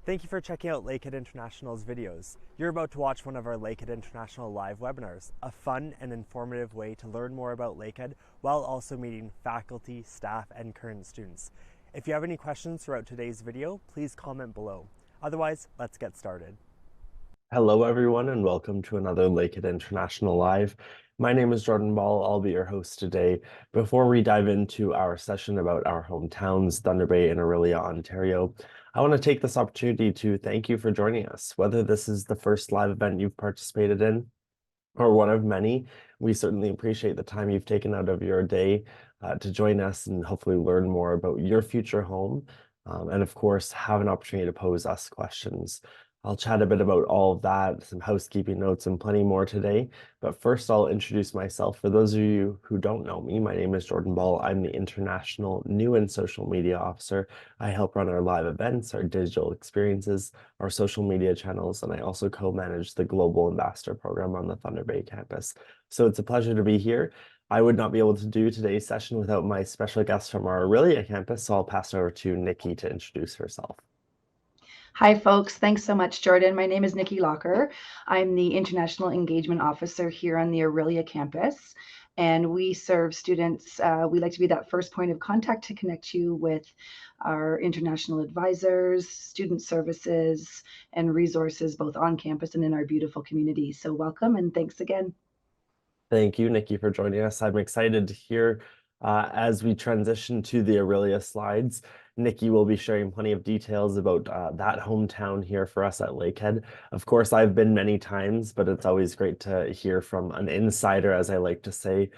Thank you for checking out Lakehead International's videos. You're about to watch one of our Lakehead International live webinars, a fun and informative way to learn more about Lakehead while also meeting faculty, staff, and current students. If you have any questions throughout today's video, please comment below. Otherwise, let's get started. Hello, everyone, and welcome to another Lakehead International Live. My name is Jordan Ball. I'll be your host today. Before we dive into our session about our hometowns, Thunder Bay and Orillia, Ontario, I want to take this opportunity to thank you for joining us. Whether this is the first live event you've participated in or one of many, we certainly appreciate the time you've taken out of your day to join us and hopefully learn more about your future home. And of course, have an opportunity to pose us questions. I'll chat a bit about all of that, some housekeeping notes, and plenty more today. But first, I'll introduce myself. For those of you who don't know me, my name is Jordan Ball. I'm the International New and Social Media Officer. I help run our live events, our digital experiences, our social media channels, and I also co-manage the Global Ambassador Program on the Thunder Bay campus. So it's a pleasure to be here. I would not be able to do today's session without my special guest from our Orillia campus, so I'll pass it over to Nikki to introduce herself. Hi, folks. Thanks so much, Jordan. My name is Nikki Locker. I'm the International Engagement Officer here on the Orillia campus, and we serve students. We like to be that first point of contact to connect you with our international advisors, student services, and resources both on campus and in our beautiful community. So welcome and thanks again. Thank you, Nikki, for joining us. I'm excited to hear as we transition to the Orillia slides. Nikki will be sharing plenty of details about that hometown here for us at Lakehead. Of course, I've been many times, but it's always great to hear from an insider, as I like to say,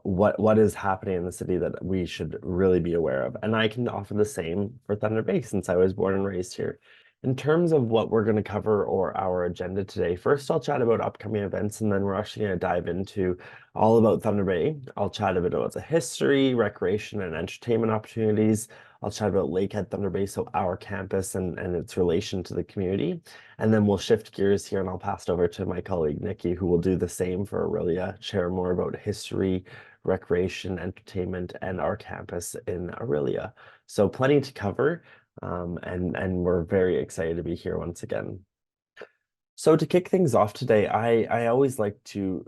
what is happening in the city that we should really be aware of. And I can offer the same for Thunder Bay since I was born and raised here. In terms of what we're going to cover or our agenda today, first I'll chat about upcoming events, and then we're actually going to dive into all about Thunder Bay. I'll chat a bit about the history, recreation, and entertainment opportunities. I'll chat about Lakehead Thunder Bay, so our campus and its relation to the community. And then we'll shift gears here, and I'll pass it over to my colleague, Nikki, who will do the same for Orillia, share more about history, recreation, entertainment, and our campus in Orillia. So plenty to cover. And we're very excited to be here once again. So to kick things off today, I always like to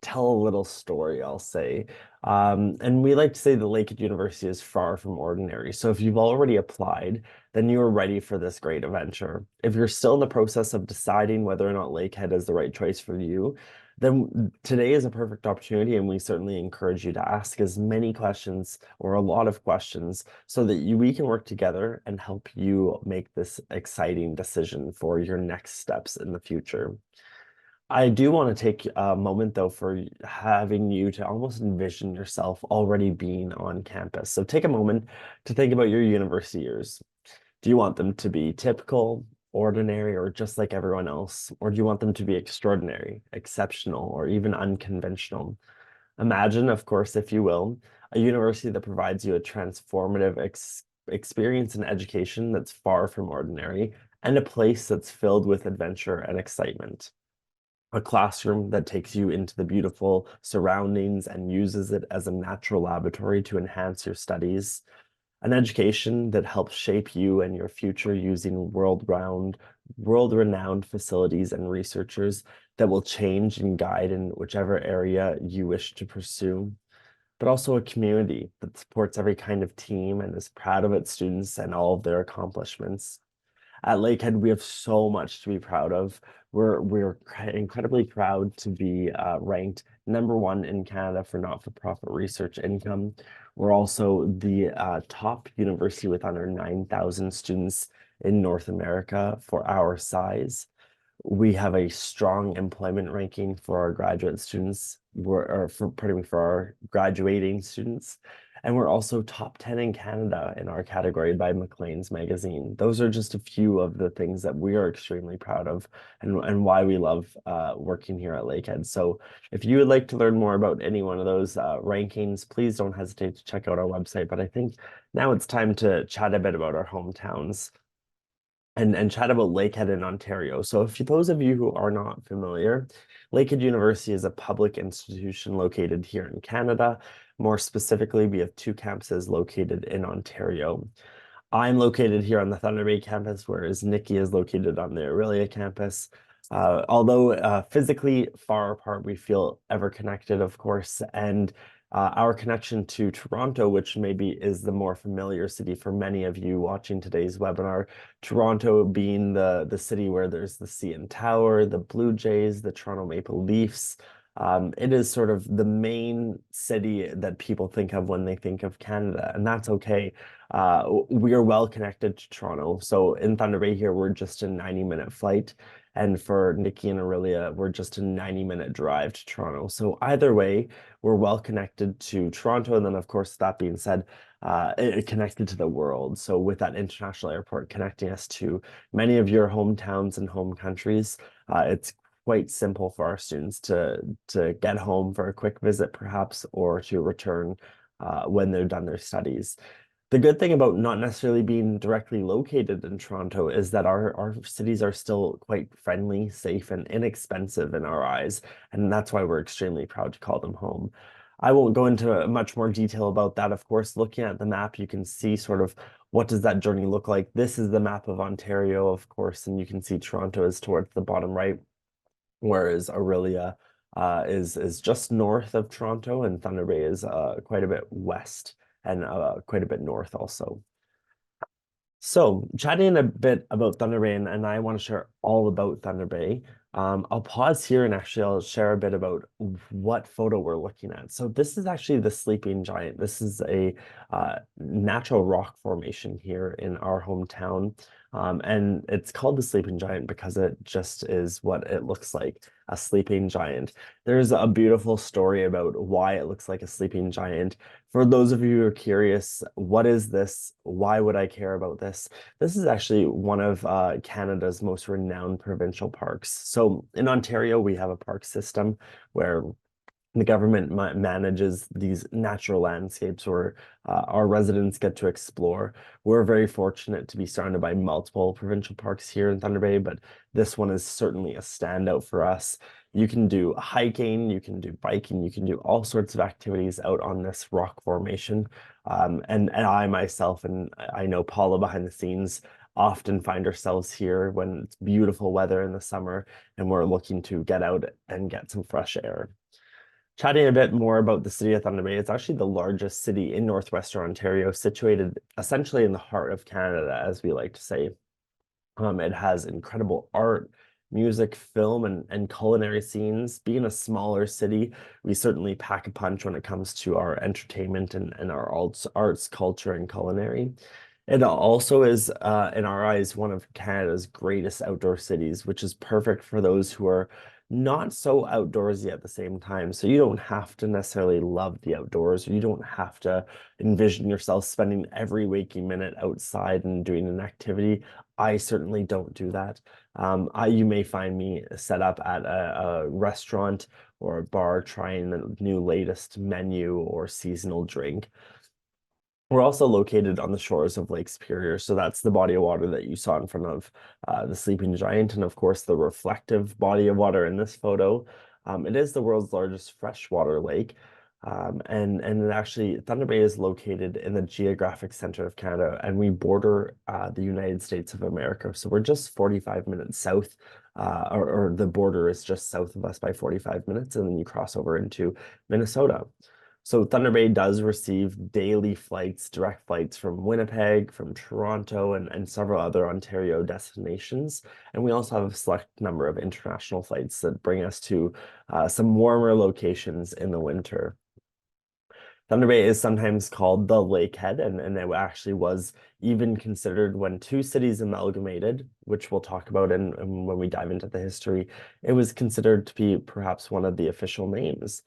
tell a little story, I'll say. And we like to say that Lakehead University is far from ordinary. So if you've already applied, then you're ready for this great adventure. If you're still in the process of deciding whether or not Lakehead is the right choice for you, then today is a perfect opportunity, and we certainly encourage you to ask as many questions or a lot of questions so that we can work together and help you make this exciting decision for your next steps in the future. I do want to take a moment, though, for having you to almost envision yourself already being on campus. So take a moment to think about your university years. Do you want them to be typical, ordinary, or just like everyone else? Or do you want them to be extraordinary, exceptional, or even unconventional? Imagine, of course, if you will, a university that provides you a transformative experience and education that's far from ordinary, and a place that's filled with adventure and excitement. A classroom that takes you into the beautiful surroundings and uses it as a natural laboratory to enhance your studies. An education that helps shape you and your future using world-renowned facilities and researchers that will change and guide in whichever area you wish to pursue. But also a community that supports every kind of team and is proud of its students and all of their accomplishments. At Lakehead, we have so much to be proud of. We're incredibly proud to be ranked #1 in Canada for not-for-profit research income. We're also the top university with under 9,000 students in North America for our size. We have a strong employment ranking for our graduate students, for our graduating students. And we're also top 10 in Canada in our category by Maclean's magazine. Those are just a few of the things that we are extremely proud of and why we love working here at Lakehead. So if you would like to learn more about any one of those rankings, please don't hesitate to check out our website. But I think now it's time to chat a bit about our hometowns and chat about Lakehead in Ontario. So if those of you who are not familiar, Lakehead University is a public institution located here in Canada. More specifically, we have 2 campuses located in Ontario. I'm located here on the Thunder Bay campus, whereas Nikki is located on the Orillia campus. Although physically far apart, we feel ever connected, of course. And our connection to Toronto, which maybe is the more familiar city for many of you watching today's webinar, Toronto being the city where there's the CN Tower, the Blue Jays, the Toronto Maple Leafs. It is sort of the main city that people think of when they think of Canada, and that's okay. We are well connected to Toronto. So in Thunder Bay here, we're just a 90-minute flight. And for Nikki and Orillia, we're just a 90-minute drive to Toronto. So either way, we're well connected to Toronto. And then, of course, that being said, connected to the world. So with that international airport connecting us to many of your hometowns and home countries, it's quite simple for our students to get home for a quick visit, perhaps, or to return when they're done their studies. The good thing about not necessarily being directly located in Toronto is that our cities are still quite friendly, safe, and inexpensive in our eyes, and that's why we're extremely proud to call them home. I won't go into much more detail about that. Of course, looking at the map, you can see sort of what does that journey look like. This is the map of Ontario, of course, and you can see Toronto is towards the bottom right, whereas Orillia is just north of Toronto, and Thunder Bay is quite a bit west and quite a bit north also. So chatting a bit about Thunder Bay, and I want to share all about Thunder Bay. I'll pause here and actually I'll share a bit about what photo we're looking at. So this is actually the Sleeping Giant. This is a natural rock formation here in our hometown. And it's called the Sleeping Giant because it just is what it looks like, a sleeping giant. There's a beautiful story about why it looks like a sleeping giant. For those of you who are curious, what is this? Why would I care about this? This is actually one of Canada's most renowned provincial parks. So in Ontario, we have a park system where the government manages these natural landscapes where our residents get to explore. We're very fortunate to be surrounded by multiple provincial parks here in Thunder Bay, but this one is certainly a standout for us. You can do hiking, you can do biking, you can do all sorts of activities out on this rock formation. And I myself, and I know Paula behind the scenes, often find ourselves here when it's beautiful weather in the summer and we're looking to get out and get some fresh air. Chatting a bit more about the city of Thunder Bay, it's actually the largest city in Northwestern Ontario, situated essentially in the heart of Canada, as we like to say. It has incredible art, music, film, and culinary scenes. Being a smaller city, we certainly pack a punch when it comes to our entertainment and our arts, culture, and culinary. It also is, in our eyes, one of Canada's greatest outdoor cities, which is perfect for those who are not so outdoorsy at the same time. So you don't have to necessarily love the outdoors, or you don't have to envision yourself spending every waking minute outside and doing an activity. I certainly don't do that. You may find me set up at a restaurant or a bar trying the new latest menu or seasonal drink. We're also located on the shores of Lake Superior, so that's the body of water that you saw in front of the Sleeping Giant, and of course the reflective body of water in this photo. It is the world's largest freshwater lake, and it actually, Thunder Bay is located in the geographic center of Canada, and we border the United States of America. So we're just 45 minutes south, or the border is just south of us by 45 minutes, and then you cross over into Minnesota. So Thunder Bay does receive daily flights, direct flights from Winnipeg, from Toronto, and several other Ontario destinations. And we also have a select number of international flights that bring us to some warmer locations in the winter. Thunder Bay is sometimes called the Lakehead, and it actually was even considered when two cities amalgamated, which we'll talk about when we dive into the history. It was considered to be perhaps one of the official names.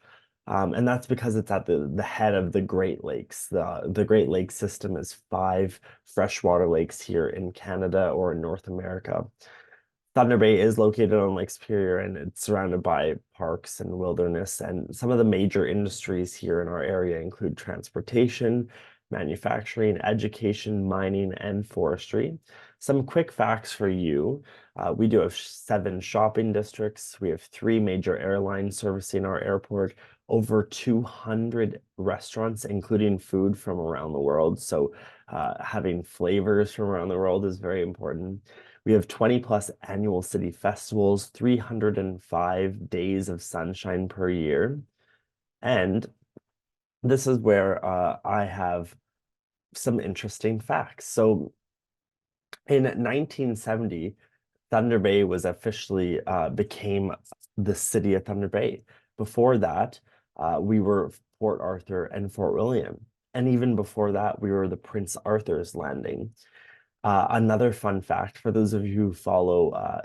And that's because it's at the head of the Great Lakes. The Great Lakes system is 5 freshwater lakes here in Canada or in North America. Thunder Bay is located on Lake Superior, and it's surrounded by parks and wilderness. And some of the major industries here in our area include transportation, manufacturing, education, mining, and forestry. Some quick facts for you. We do have 7 shopping districts. We have 3 major airlines servicing our airport, over 200 restaurants, including food from around the world. So having flavors from around the world is very important. We have 20 plus annual city festivals, 305 days of sunshine per year. And this is where I have some interesting facts. So in 1970, Thunder Bay was officially became the city of Thunder Bay. Before that, we were Port Arthur and Fort William. And even before that, we were the Prince Arthur's Landing. Another fun fact for those of you who follow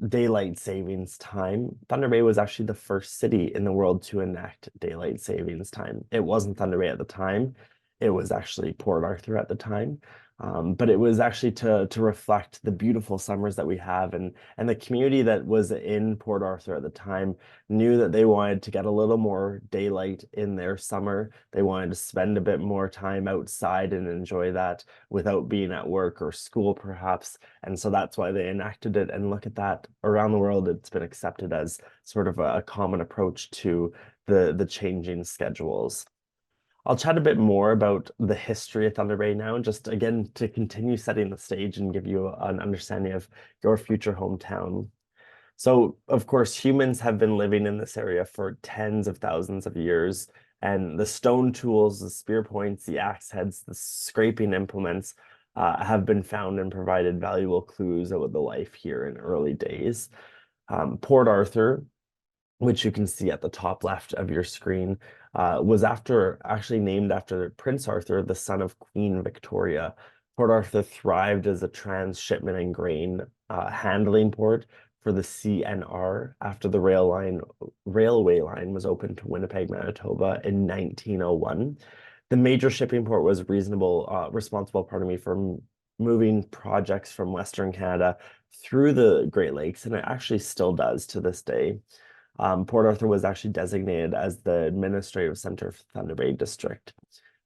daylight savings time, Thunder Bay was actually the first city in the world to enact daylight savings time. It wasn't Thunder Bay at the time. It was actually Port Arthur at the time. But it was actually to reflect the beautiful summers that we have, and the community that was in Port Arthur at the time knew that they wanted to get a little more daylight in their summer. They wanted to spend a bit more time outside and enjoy that without being at work or school perhaps. And so that's why they enacted it. And look at that, around the world, it's been accepted as sort of a common approach to the changing schedules. I'll chat a bit more about the history of Thunder Bay now, just again to continue setting the stage and give you an understanding of your future hometown. So, of course, humans have been living in this area for tens of thousands of years, and the stone tools, the spear points, the axe heads, the scraping implements have been found and provided valuable clues about the life here in early days. Port Arthur, which you can see at the top left of your screen, was actually named after Prince Arthur, the son of Queen Victoria. Port Arthur thrived as a transshipment and grain handling port for the CNR after the railway line was opened to Winnipeg, Manitoba in 1901. The major shipping port was responsible, for moving projects from Western Canada through the Great Lakes, and it actually still does to this day. Port Arthur was actually designated as the administrative center for Thunder Bay District.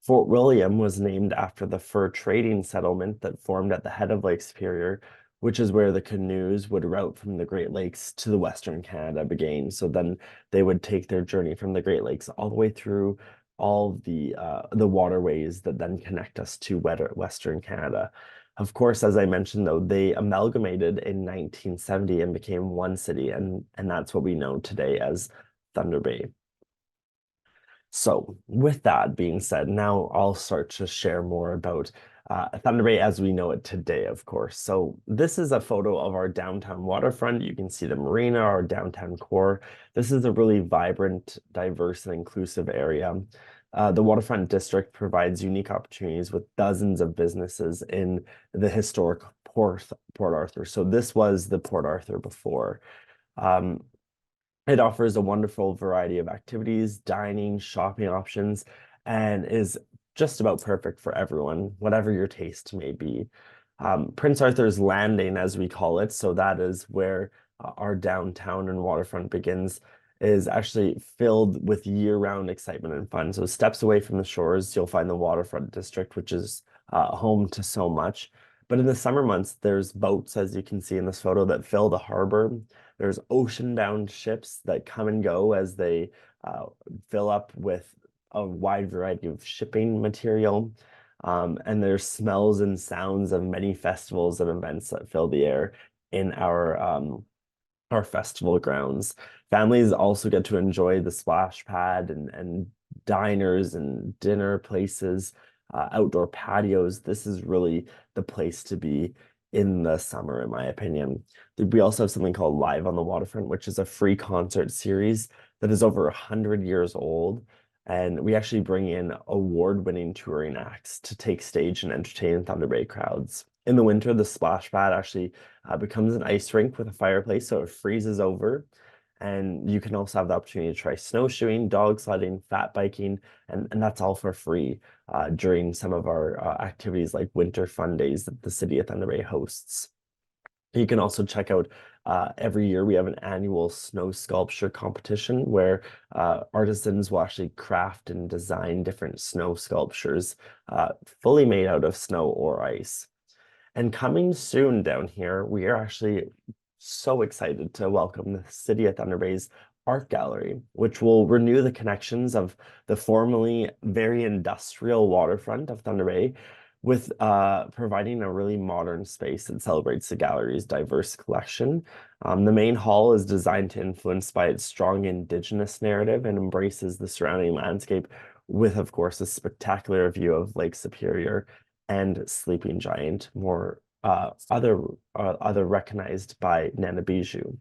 Fort William was named after the fur trading settlement that formed at the head of Lake Superior, which is where the canoes would route from the Great Lakes to the Western Canada began. So then they would take their journey from the Great Lakes all the way through all the waterways that then connect us to Western Canada. Of course, as I mentioned, though, they amalgamated in 1970 and became one city, and that's what we know today as Thunder Bay. So with that being said, now I'll start to share more about Thunder Bay as we know it today, of course. So this is a photo of our downtown waterfront. You can see the marina, our downtown core. This is a really vibrant, diverse, and inclusive area. The waterfront district provides unique opportunities with dozens of businesses in the historic Port Arthur. So this was the Port Arthur before. It offers a wonderful variety of activities, dining, shopping options, and is just about perfect for everyone, whatever your taste may be. Prince Arthur's Landing, as we call it, so that is where our downtown and waterfront begins, is actually filled with year-round excitement and fun. So steps away from the shores, you'll find the waterfront district, which is home to so much. But in the summer months, there's boats, as you can see in this photo, that fill the harbor. There's ocean-bound ships that come and go as they fill up with a wide variety of shipping material. And there's smells and sounds of many festivals and events that fill the air in our festival grounds. Families also get to enjoy the splash pad and diners and dinner places, outdoor patios. This is really the place to be in the summer, in my opinion. We also have something called Live on the Waterfront, which is a free concert series that is over 100 years old. And we actually bring in award-winning touring acts to take stage and entertain Thunder Bay crowds. In the winter, the splash pad actually becomes an ice rink with a fireplace, so it freezes over. And you can also have the opportunity to try snowshoeing, dog sledding, fat biking, and that's all for free during some of our activities like winter fun days that the city of Thunder Bay hosts. You can also check out Every year we have an annual snow sculpture competition where artisans will actually craft and design different snow sculptures fully made out of snow or ice. And coming soon down here, we are actually so excited to welcome the City of Thunder Bay's Art Gallery, which will renew the connections of the formerly very industrial waterfront of Thunder Bay with providing a really modern space that celebrates the gallery's diverse collection. The main hall is designed to influence by its strong Indigenous narrative and embraces the surrounding landscape with, of course, a spectacular view of Lake Superior and Sleeping Giant, more other recognized by Nana Bijou.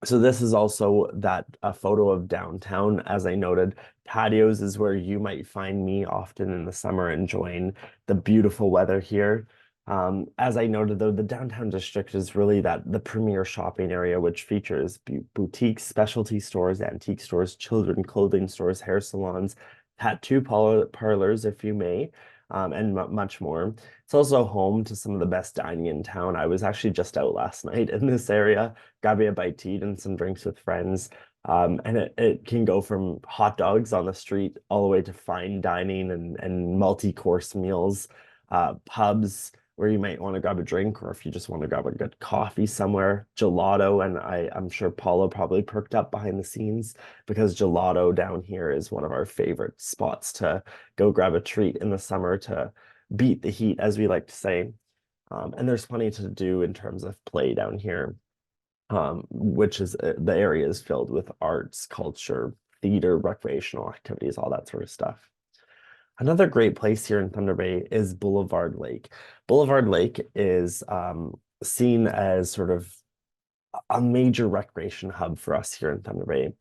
So this is also that a photo of downtown. As I noted, patios is where you might find me often in the summer enjoying the beautiful weather here. As I noted, though, the downtown district is really the premier shopping area, which features boutiques, specialty stores, antique stores, children clothing stores, hair salons, tattoo parlors, if you may, and much more. It's also home to some of the best dining in town. I was actually just out last night in this area, grabbing a bite to eat and some drinks with friends. And it can go from hot dogs on the street all the way to fine dining and multi-course meals, pubs where you might want to grab a drink, or if you just want to grab a good coffee somewhere, gelato. And I'm sure Paula probably perked up behind the scenes because gelato down here is one of our favorite spots to go grab a treat in the summer to beat the heat, as we like to say. And there's plenty to do in terms of play down here, which is the area is filled with arts, culture, theater, recreational activities, all that sort of stuff. Another great place here in Thunder Bay is Boulevard Lake. Boulevard Lake is seen as sort of a major recreation hub for us here in Thunder Bay.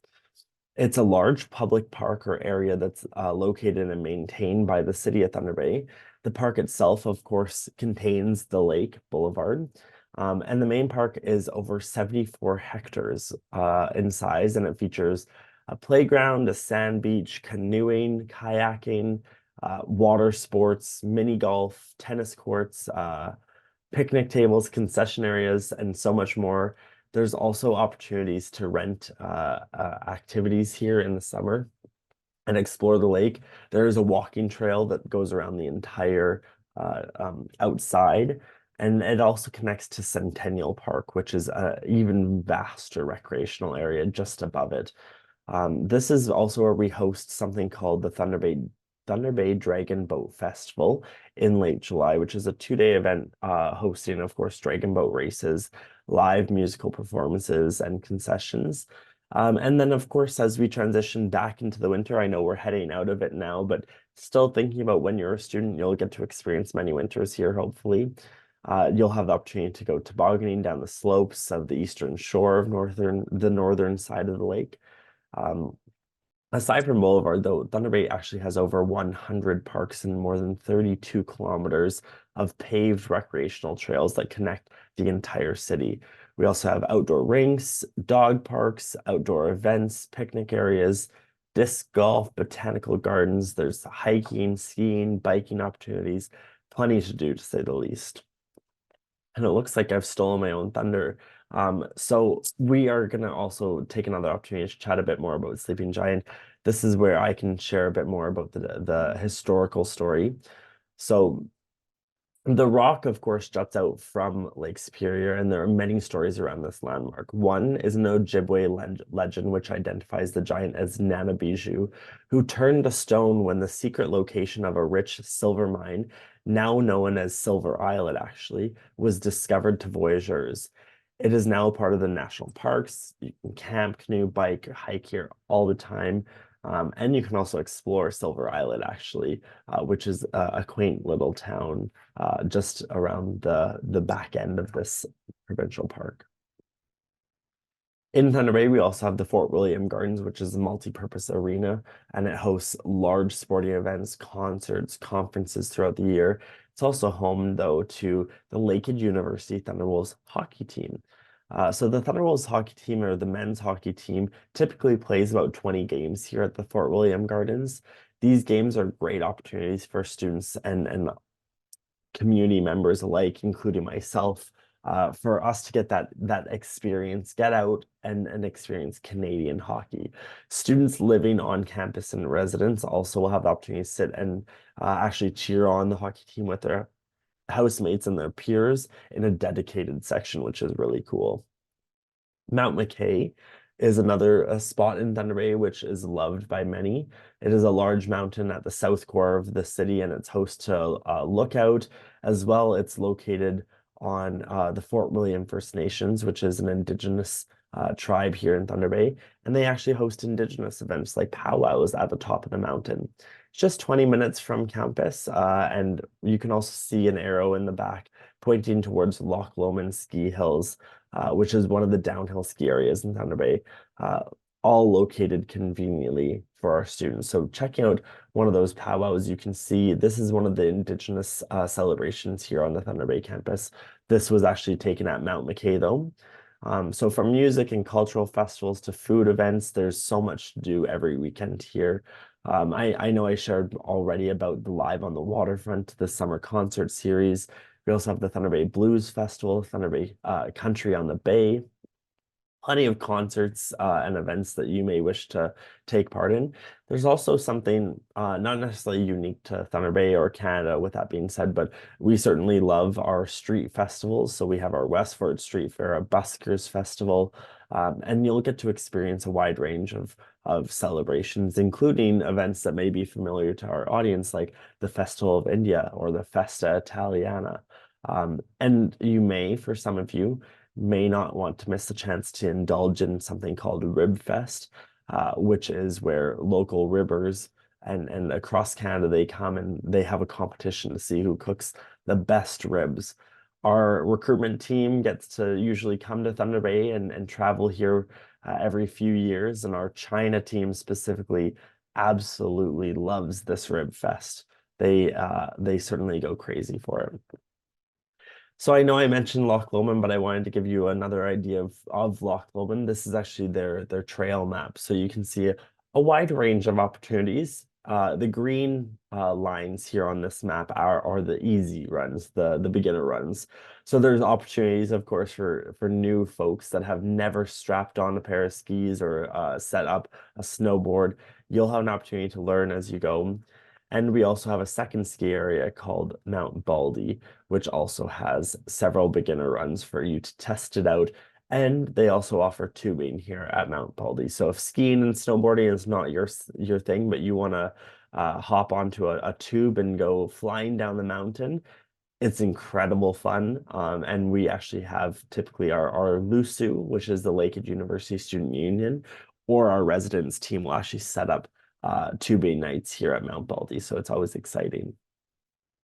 It's a large public park or area that's located and maintained by the City of Thunder Bay. The park itself, of course, contains the lake, Boulevard, and the main park is over 74 hectares in size, and it features a playground, a sand beach, canoeing, kayaking, water sports, mini golf, tennis courts, picnic tables, concession areas, and so much more. There's also opportunities to rent activities here in the summer and explore the lake. There is a walking trail that goes around the entire outside, and it also connects to Centennial Park, which is an even vaster recreational area just above it. This is also where we host something called the Thunder Bay Dragon Boat Festival in late July, which is a 2-day event hosting, of course, dragon boat races, live musical performances, and concessions. And then, of course, as we transition back into the winter, I know we're heading out of it now, but still thinking about when you're a student, you'll get to experience many winters here, hopefully. You'll have the opportunity to go tobogganing down the slopes of the eastern shore of the northern side of the lake. Aside from Boulevard, though, Thunder Bay actually has over 100 parks and more than 32 kilometers of paved recreational trails that connect the entire city. We also have outdoor rinks, dog parks, outdoor events, picnic areas, disc golf, botanical gardens. There's hiking, skiing, biking opportunities, plenty to do, to say the least. And it looks like I've stolen my own thunder. So we are going to also take another opportunity to chat a bit more about Sleeping Giant. This is where I can share a bit more about the historical story. So the rock, of course, juts out from Lake Superior, and there are many stories around this landmark. One is an Ojibwe legend, which identifies the giant as Nana Bijou, who turned to stone when the secret location of a rich silver mine, now known as Silver Islet, actually, was discovered to voyageurs. It is now part of the national parks. You can camp, canoe, bike, hike here all the time. And you can also explore Silver Islet, actually, which is a quaint little town just around the back end of this provincial park. In Thunder Bay, we also have the Fort William Gardens, which is a multi-purpose arena, and it hosts large sporting events, concerts, conferences throughout the year. It's also home, though, to the Lakehead University Thunderwolves hockey team. So the Thunderwolves hockey team, or the men's hockey team, typically plays about 20 games here at the Fort William Gardens. These games are great opportunities for students and community members alike, including myself, for us to get that experience, get out and experience Canadian hockey. Students living on campus and residents also will have the opportunity to sit and actually cheer on the hockey team with their housemates and their peers in a dedicated section, which is really cool. Mount McKay is another spot in Thunder Bay, which is loved by many. It is a large mountain at the south core of the city, and it's host to Lookout. As well, it's located on the Fort William First Nations, which is an Indigenous tribe here in Thunder Bay, and they actually host Indigenous events like powwows at the top of the mountain. It's just 20 minutes from campus, and you can also see an arrow in the back pointing towards Loch Lomond Ski Hills, which is one of the downhill ski areas in Thunder Bay, all located conveniently for our students. So checking out one of those powwows, you can see this is one of the Indigenous celebrations here on the Thunder Bay campus. This was actually taken at Mount McKay, though. So from music and cultural festivals to food events, there's so much to do every weekend here. I know I shared already about the Live on the Waterfront, the summer concert series. We also have the Thunder Bay Blues Festival, Thunder Bay Country on the Bay. Plenty of concerts and events that you may wish to take part in. There's also something not necessarily unique to Thunder Bay or Canada, with that being said, but we certainly love our street festivals. So we have our Westford Street Fair, a Buskers Festival, and you'll get to experience a wide range of celebrations, including events that may be familiar to our audience, like the Festival of India or the Festa Italiana. And you may, for some of you, may not want to miss the chance to indulge in something called Rib Fest, which is where local ribbers and across Canada, they come and they have a competition to see who cooks the best ribs. Our recruitment team gets to usually come to Thunder Bay and travel here every few years, and our China team specifically absolutely loves this Rib Fest. They certainly go crazy for it. So I know I mentioned Loch Lomond, but I wanted to give you another idea of Loch Lomond. This is actually their trail map. So you can see a wide range of opportunities. The green lines here on this map are the easy runs, the beginner runs. So there's opportunities, of course, for new folks that have never strapped on a pair of skis or set up a snowboard. You'll have an opportunity to learn as you go. And we also have a second ski area called Mount Baldy, which also has several beginner runs for you to test it out. And they also offer tubing here at Mount Baldy. So if skiing and snowboarding is not your thing, but you want to hop onto a tube and go flying down the mountain, it's incredible fun. And we actually have typically our LUSU, which is the Lakehead University Student Union, or our residents team will actually set up tubing nights here at Mount Baldy. So it's always exciting.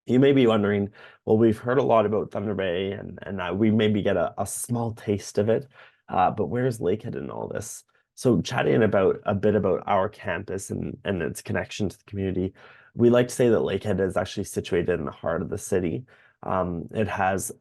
You may be wondering, well, we've heard a lot about Thunder Bay and we maybe get a small taste of it, but where's Lakehead in all this? So chatting about a bit about our campus and its connection to the community, we like to say that Lakehead is actually situated in the heart of the city. It has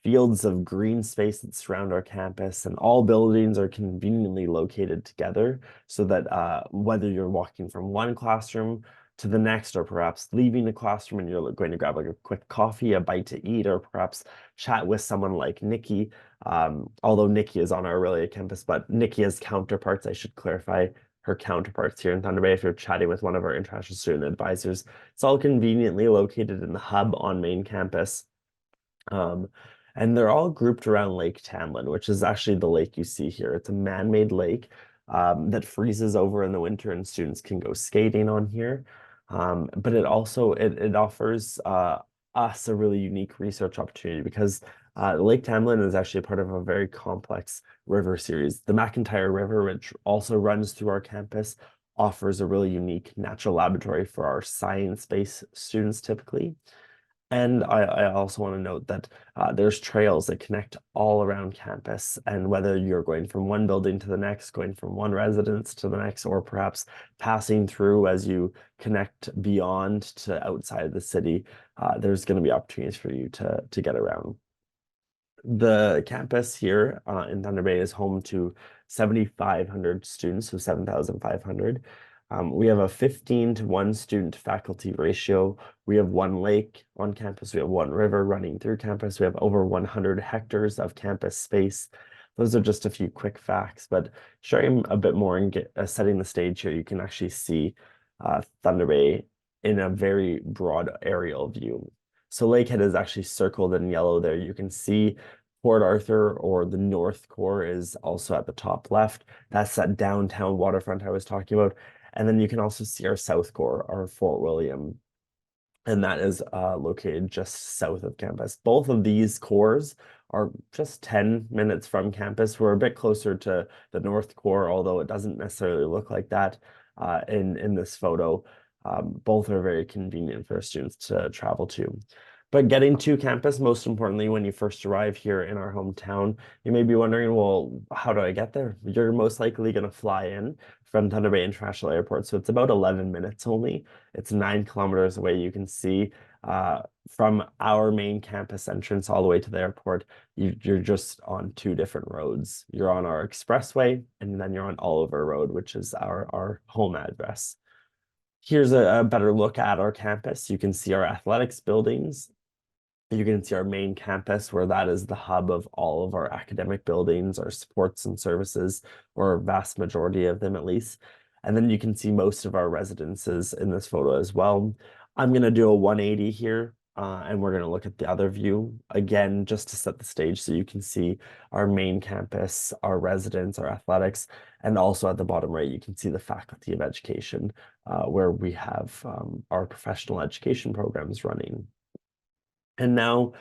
fields of green space that surround our campus, and all buildings are conveniently located together so that whether you're walking from one classroom to the next, or perhaps leaving the classroom and you're going to grab like a quick coffee, a bite to eat, or perhaps chat with someone like Nikki, although Nikki is on our Orillia campus, but Nikki has counterparts, I should clarify, her counterparts here in Thunder Bay. If you're chatting with one of our international student advisors, it's all conveniently located in the hub on main campus. And they're all grouped around Lake Tamlin, which is actually the lake you see here. It's a man-made lake that freezes over in the winter, and students can go skating on here. But it also it offers us a really unique research opportunity because Lake Tamlin is actually a part of a very complex river series. The McIntyre River, which also runs through our campus, offers a really unique natural laboratory for our science-based students typically. And I also want to note that there's trails that connect all around campus. And whether you're going from one building to the next, going from one residence to the next, or perhaps passing through as you connect beyond to outside the city, there's going to be opportunities for you to get around. The campus here in Thunder Bay is home to 7,500 students, so 7,500. We have a 15-to-1 student faculty ratio. We have one lake on campus. We have one river running through campus. We have over 100 hectares of campus space. Those are just a few quick facts, but sharing a bit more and setting the stage here, you can actually see Thunder Bay in a very broad aerial view. So Lakehead is actually circled in yellow there. You can see Port Arthur, or the North Core, is also at the top left. That's that downtown waterfront I was talking about. And then you can also see our South Core, our Fort William, and that is located just south of campus. Both of these cores are just 10 minutes from campus. We're a bit closer to the North Core, although it doesn't necessarily look like that in this photo. Both are very convenient for students to travel to. But getting to campus, most importantly, when you first arrive here in our hometown, you may be wondering, well, how do I get there? You're most likely going to fly in from Thunder Bay International Airport. So it's about 11 minutes only. It's 9 kilometers away. You can see from our main campus entrance all the way to the airport, you're just on 2 different roads. You're on our expressway, and then you're on Oliver Road, which is our home address. Here's a better look at our campus. You can see our athletics buildings. You can see our main campus, where that is the hub of all of our academic buildings, our sports and services, or a vast majority of them at least. And then you can see most of our residences in this photo as well. I'm going to do a 180 here, and we're going to look at the other view again, just to set the stage so you can see our main campus, our residence, our athletics, and also at the bottom right, you can see the Faculty of Education, where we have our professional education programs running. And now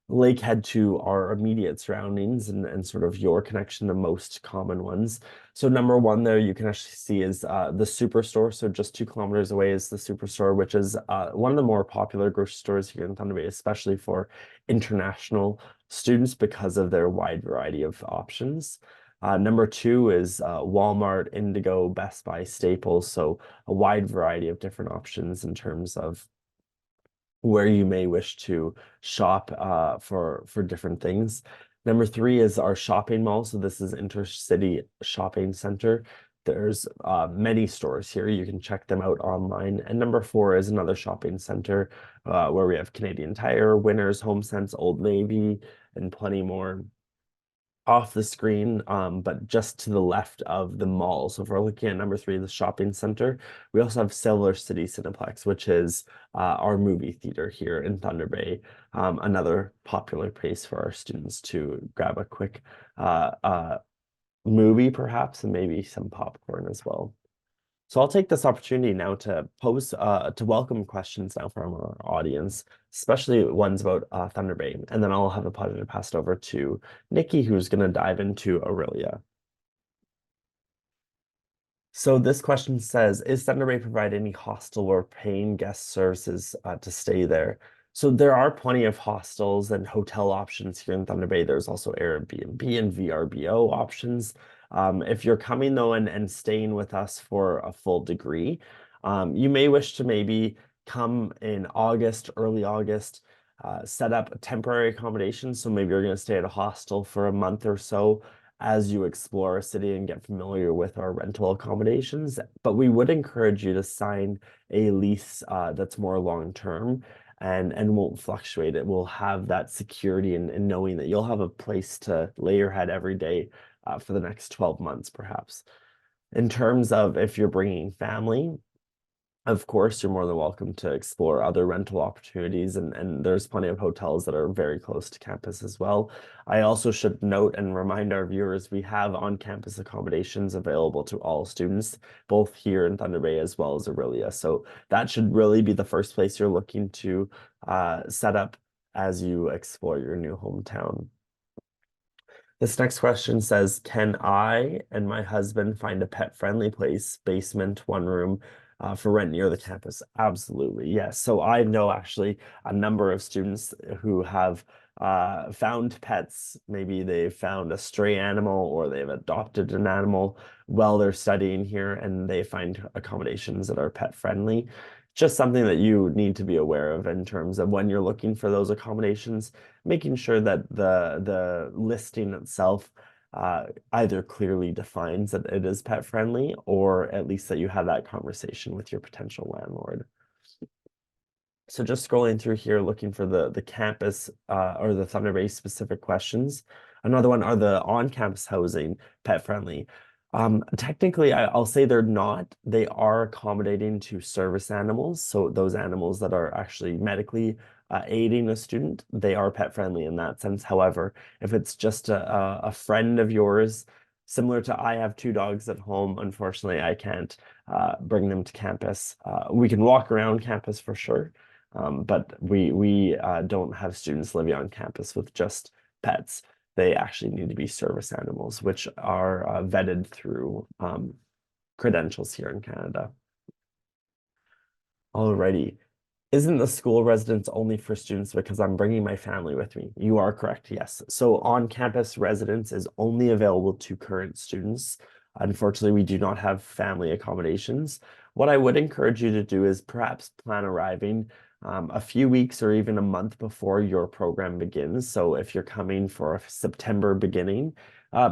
Lakehead to our immediate surroundings and sort of your connection, the most common ones. So number one there you can actually see is the Superstore. So just 2 kilometers away is the Superstore, which is one of the more popular grocery stores here in Thunder Bay, especially for international students because of their wide variety of options. Number 2 is Walmart, Indigo, Best Buy, Staples. So a wide variety of different options in terms of where you may wish to shop for different things. Number 3 is our shopping mall. So this is Intercity Shopping Center. There's many stores here. You can check them out online. And number 4 is another shopping center where we have Canadian Tire, Winners, HomeSense, Old Navy, and plenty more off the screen, but just to the left of the mall. So if we're looking at number 3, the shopping center, we also have Silver City Cineplex, which is our movie theater here in Thunder Bay, another popular place for our students to grab a quick movie perhaps, and maybe some popcorn as well. So I'll take this opportunity now to welcome questions now from our audience, especially ones about Thunder Bay, and then I'll have a pleasure to pass it over to Nikki, who's going to dive into Orillia. So this question says, is Thunder Bay provide any hostel or paying guest services to stay there? So there are plenty of hostels and hotel options here in Thunder Bay. There's also Airbnb and VRBO options. If you're coming though and staying with us for a full degree, you may wish to maybe come in August, early August, set up a temporary accommodation. So maybe you're going to stay at a hostel for a month or so as you explore a city and get familiar with our rental accommodations. But we would encourage you to sign a lease that's more long-term and won't fluctuate. It will have that security and knowing that you'll have a place to lay your head every day for the next 12 months, perhaps. In terms of if you're bringing family, of course, you're more than welcome to explore other rental opportunities, and there's plenty of hotels that are very close to campus as well. I also should note and remind our viewers, we have on-campus accommodations available to all students, both here in Thunder Bay as well as Orillia. So that should really be the first place you're looking to set up as you explore your new hometown. This next question says, can I and my husband find a pet-friendly place, basement, 1 room, for rent near the campus? Absolutely, yes. So I know actually a number of students who have found pets. Maybe they've found a stray animal or they've adopted an animal while they're studying here, and they find accommodations that are pet-friendly. Just something that you need to be aware of in terms of when you're looking for those accommodations, making sure that the listing itself either clearly defines that it is pet friendly, or at least that you have that conversation with your potential landlord. So just scrolling through here, looking for the campus or the Thunder Bay specific questions. Another one, are the on-campus housing pet friendly? Technically, I'll say they're not. They are accommodating to service animals. So those animals that are actually medically aiding a student, they are pet friendly in that sense. However, if it's just a friend of yours, similar to I have 2 dogs at home, unfortunately, I can't bring them to campus. We can walk around campus for sure. But we don't have students living on campus with just pets. They actually need to be service animals, which are vetted through credentials here in Canada. Alrighty. Isn't the school residence only for students because I'm bringing my family with me? You are correct, yes. So on-campus residence is only available to current students. Unfortunately, we do not have family accommodations. What I would encourage you to do is perhaps plan arriving a few weeks or even a month before your program begins. So if you're coming for a September beginning,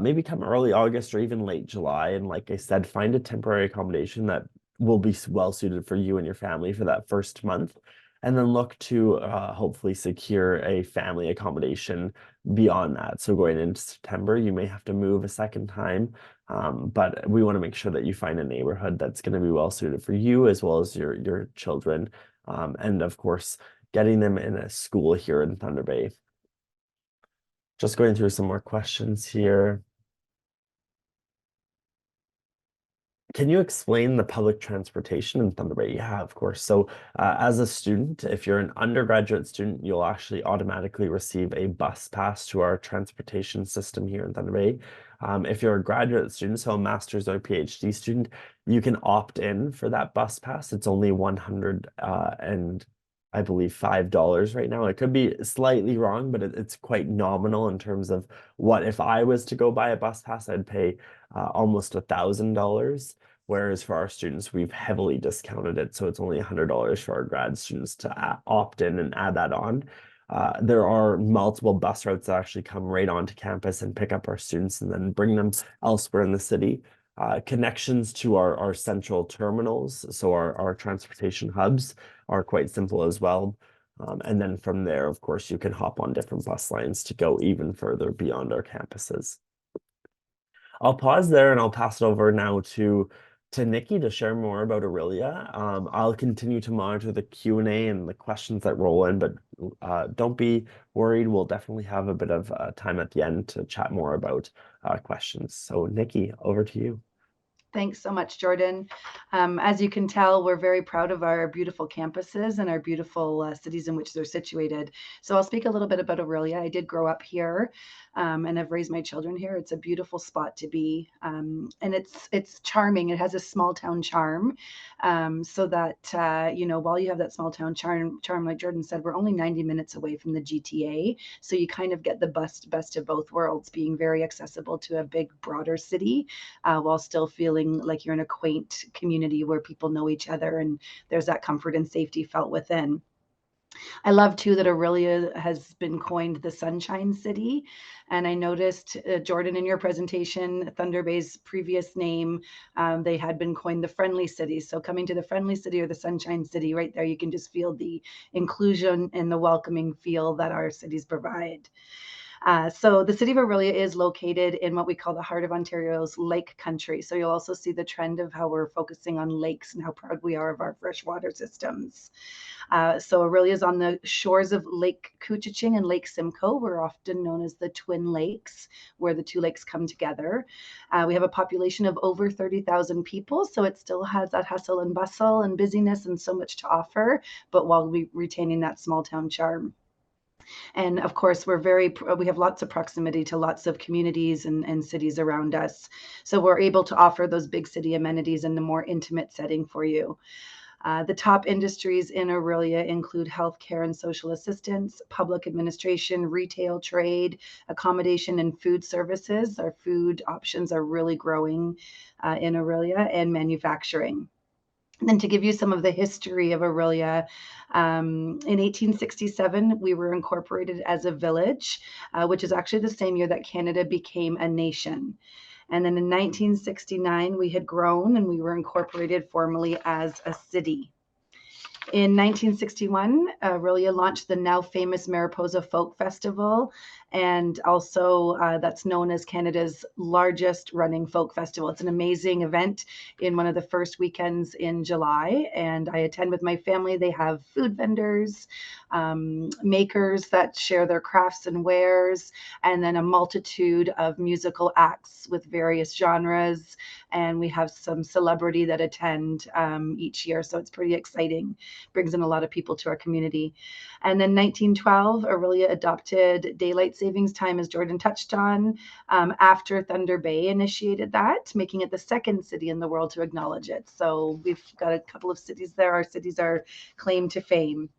maybe come early August or even late July. And like I said, find a temporary accommodation that will be well suited for you and your family for that first month. And then look to hopefully secure a family accommodation beyond that. So going into September, you may have to move a second time, but we want to make sure that you find a neighborhood that's going to be well suited for you as well as your children. And of course, getting them in a school here in Thunder Bay. Just going through some more questions here. Can you explain the public transportation in Thunder Bay? Yeah, of course. So as a student, if you're an undergraduate student, you'll actually automatically receive a bus pass to our transportation system here in Thunder Bay. If you're a graduate student, so a master's or PhD student, you can opt in for that bus pass. It's only 100 and I believe $5 right now. It could be slightly wrong, but it's quite nominal in terms of what if I was to go buy a bus pass, I'd pay almost $1,000. Whereas for our students, we've heavily discounted it. So it's only $100 for our grad students to opt in and add that on. There are multiple bus routes that actually come right onto campus and pick up our students and then bring them elsewhere in the city. Connections to our central terminals, so our transportation hubs, are quite simple as well. And then from there, of course, you can hop on different bus lines to go even further beyond our campuses. I'll pause there and I'll pass it over now to Nikki to share more about Orillia. I'll continue to monitor the Q&A and the questions that roll in, but don't be worried. We'll definitely have a bit of time at the end to chat more about questions. So Nikki, over to you. Thanks so much, Jordan. As you can tell, we're very proud of our beautiful campuses and our beautiful cities in which they're situated. So I'll speak a little bit about Orillia. I did grow up here and I've raised my children here. It's a beautiful spot to be, and it's charming. It has a small town charm, so that you know, while you have that small town charm, like Jordan said, we're only 90 minutes away from the GTA. So you kind of get the best of both worlds, being very accessible to a big, broader city, while still feeling like you're in a quaint community where people know each other and there's that comfort and safety felt within. I love too that Orillia has been coined the Sunshine City. And I noticed, Jordan, in your presentation, Thunder Bay's previous name, they had been coined the Friendly City. So coming to the Friendly City or the Sunshine City, right there, you can just feel the inclusion and the welcoming feel that our cities provide. So the city of Orillia is located in what we call the heart of Ontario's lake country. So you'll also see the trend of how we're focusing on lakes and how proud we are of our freshwater systems. So Orillia is on the shores of Lake Couchiching and Lake Simcoe. We're often known as the Twin Lakes, where the two lakes come together. We have a population of over 30,000 people, so it still has that hustle and bustle and busyness and so much to offer, but while retaining that small town charm. And of course, we have lots of proximity to lots of communities and cities around us. So we're able to offer those big city amenities in a more intimate setting for you. The top industries in Orillia include healthcare and social assistance, public administration, retail, trade, accommodation, and food services. Our food options are really growing in Orillia, and manufacturing. Then to give you some of the history of Orillia, in 1867, we were incorporated as a village, which is actually the same year that Canada became a nation. And then in 1969, we had grown and we were incorporated formally as a city. In 1961, Orillia launched the now famous Mariposa Folk Festival, and also that's known as Canada's largest running folk festival. It's an amazing event in one of the first weekends in July, and I attend with my family. They have food vendors, makers that share their crafts and wares, and then a multitude of musical acts with various genres, and we have some celebrity that attend each year, so it's pretty exciting. Brings in a lot of people to our community. And then 1912, Orillia adopted daylight savings time, as Jordan touched on, after Thunder Bay initiated that, making it the second city in the world to acknowledge it. So we've got a couple of cities there. Our cities are claim to fame.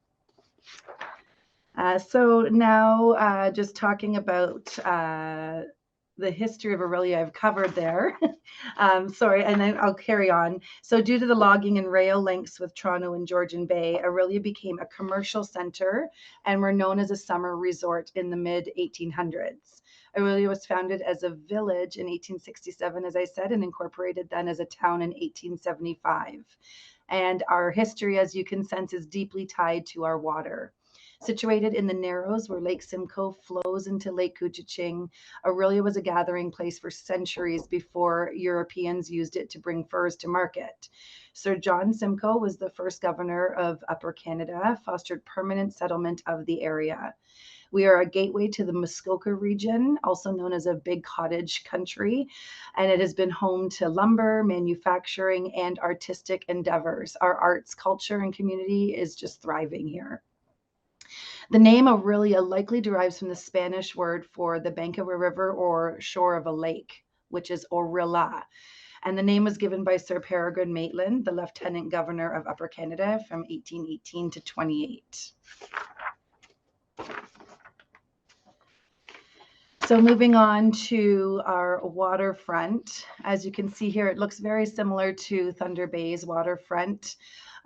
So now just talking about the history of Orillia I've covered there. Sorry, and then I'll carry on. So due to the logging and rail links with Toronto and Georgian Bay, Orillia became a commercial center and were known as a summer resort in the mid-1800s. Orillia was founded as a village in 1867, as I said, and incorporated then as a town in 1875. And our history, as you can sense, is deeply tied to our water. Situated in the Narrows where Lake Simcoe flows into Lake Couchiching, Orillia was a gathering place for centuries before Europeans used it to bring furs to market. Sir John Simcoe was the first governor of Upper Canada, fostered permanent settlement of the area. We are a gateway to the Muskoka region, also known as a big cottage country, and it has been home to lumber, manufacturing, and artistic endeavors. Our arts, culture, and community is just thriving here. The name Orillia likely derives from the Spanish word for the bank of a river or shore of a lake, which is Orilla. And the name was given by Sir Peregrine Maitland, the Lieutenant Governor of Upper Canada from 1818 to 28. So moving on to our waterfront, as you can see here, it looks very similar to Thunder Bay's waterfront.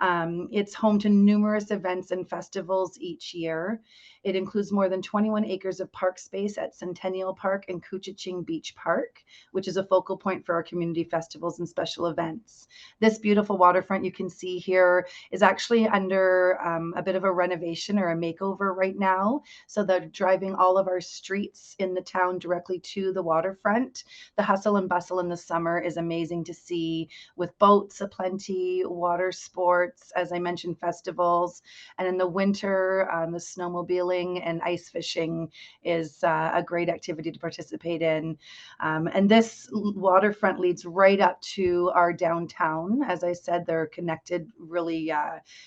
It's home to numerous events and festivals each year. It includes more than 21 acres of park space at Centennial Park and Couchiching Beach Park, which is a focal point for our community festivals and special events. This beautiful waterfront you can see here is actually under a bit of a renovation or a makeover right now. So they're driving all of our streets in the town directly to the waterfront. The hustle and bustle in the summer is amazing to see, with boats aplenty, water sports, as I mentioned, festivals. And in the winter, the snowmobiling and ice fishing is a great activity to participate in. And this waterfront leads right up to our downtown. As I said, they're connected really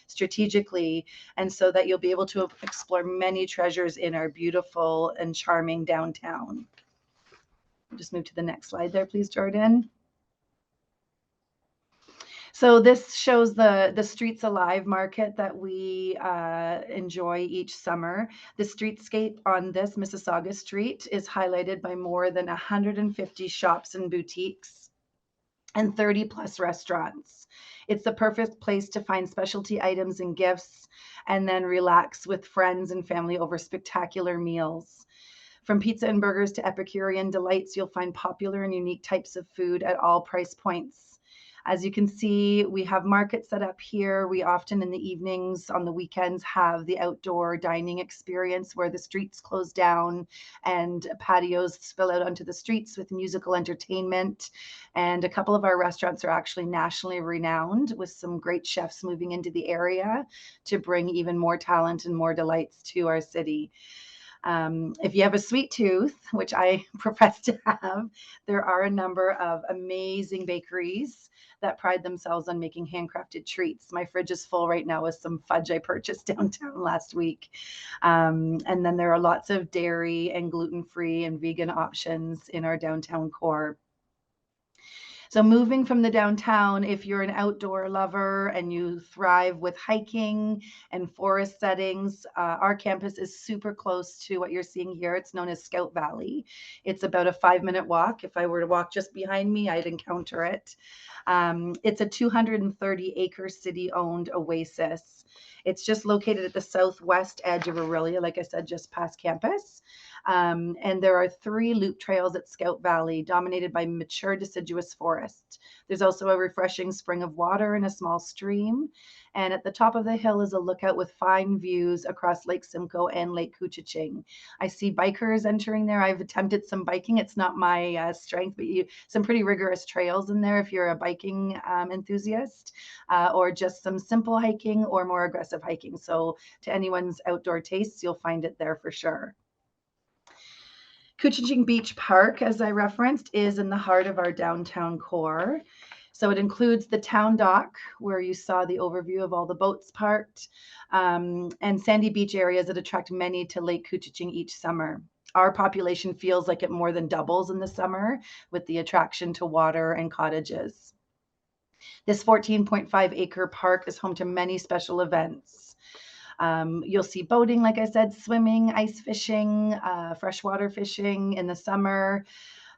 strategically, and so that you'll be able to explore many treasures in our beautiful and charming downtown. Just move to the next slide there, please, Jordan. So this shows the Streets Alive market that we enjoy each summer. The streetscape on this Mississauga Street is highlighted by more than 150 shops and boutiques and 30 plus restaurants. It's the perfect place to find specialty items and gifts, and then relax with friends and family over spectacular meals. From pizza and burgers to Epicurean delights, you'll find popular and unique types of food at all price points. As you can see, we have markets set up here. We often in the evenings on the weekends have the outdoor dining experience where the streets close down and patios spill out onto the streets with musical entertainment. And a couple of our restaurants are actually nationally renowned, with some great chefs moving into the area to bring even more talent and more delights to our city. If you have a sweet tooth, which I profess to have, there are a number of amazing bakeries that pride themselves on making handcrafted treats. My fridge is full right now with some fudge I purchased downtown last week. And then there are lots of dairy and gluten-free and vegan options in our downtown core. So moving from the downtown, if you're an outdoor lover and you thrive with hiking and forest settings, our campus is super close to what you're seeing here. It's known as Scout Valley. It's about a 5-minute walk. If I were to walk just behind me, I'd encounter it. It's a 230-acre city-owned oasis. It's just located at the southwest edge of Orillia, like I said, just past campus. And there are 3 loop trails at Scout Valley, dominated by mature deciduous forest. There's also a refreshing spring of water and a small stream. And at the top of the hill is a lookout with fine views across Lake Simcoe and Lake Couchiching. I see bikers entering there. I've attempted some biking. It's not my strength, but some pretty rigorous trails in there if you're a biking enthusiast, or just some simple hiking or more aggressive hiking. So to anyone's outdoor tastes, you'll find it there for sure. Couchiching Beach Park, as I referenced, is in the heart of our downtown core. So it includes the town dock, where you saw the overview of all the boats parked, and sandy beach areas that attract many to Lake Couchiching each summer. Our population feels like it more than doubles in the summer with the attraction to water and cottages. This 14.5-acre park is home to many special events. You'll see boating, like I said, swimming, ice fishing, freshwater fishing in the summer.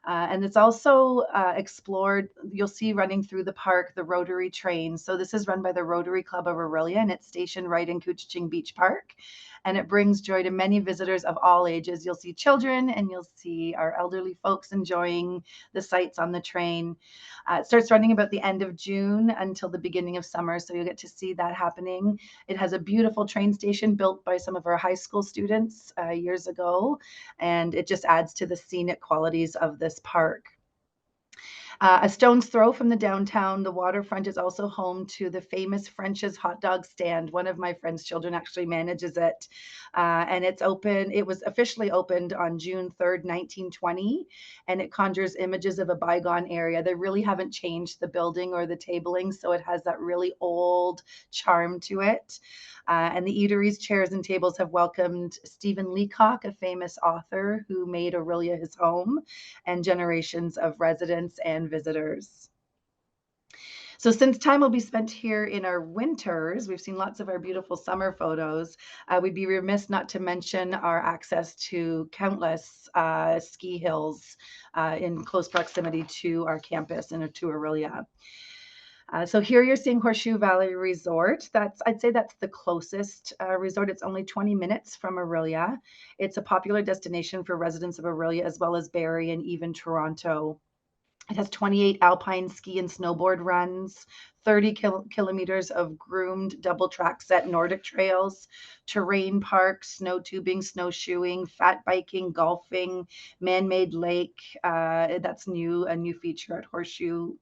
And it's also explored, you'll see running through the park, the Rotary train. So this is run by the Rotary Club of Orillia, and it's stationed right in Couchiching Beach Park. And it brings joy to many visitors of all ages. You'll see children and you'll see our elderly folks enjoying the sights on the train. It starts running about the end of June until the beginning of summer, so you'll get to see that happening. It has a beautiful train station built by some of our high school students years ago, and it just adds to the scenic qualities of this park. A stone's throw from the downtown, the waterfront is also home to the famous French's hot dog stand. One of my friend's children actually manages it. And it's open. It was officially opened on June 3rd, 1920, and it conjures images of a bygone area. They really haven't changed the building or the tabling, so it has that really old charm to it. And the eateries, chairs, and tables have welcomed Stephen Leacock, a famous author who made Orillia his home, and generations of residents and visitors. So since time will be spent here in our winters, we've seen lots of our beautiful summer photos. We'd be remiss not to mention our access to countless ski hills in close proximity to our campus and to Orillia. So here you're seeing Horseshoe Valley Resort. I'd say that's the closest resort. It's only 20 minutes from Orillia. It's a popular destination for residents of Orillia as well as Barrie and even Toronto. It has 28 alpine ski and snowboard runs, 30 kilometers of groomed double track set Nordic trails, terrain parks, snow tubing, snowshoeing, fat biking, golfing, man-made lake. That's a new feature at Horseshoe.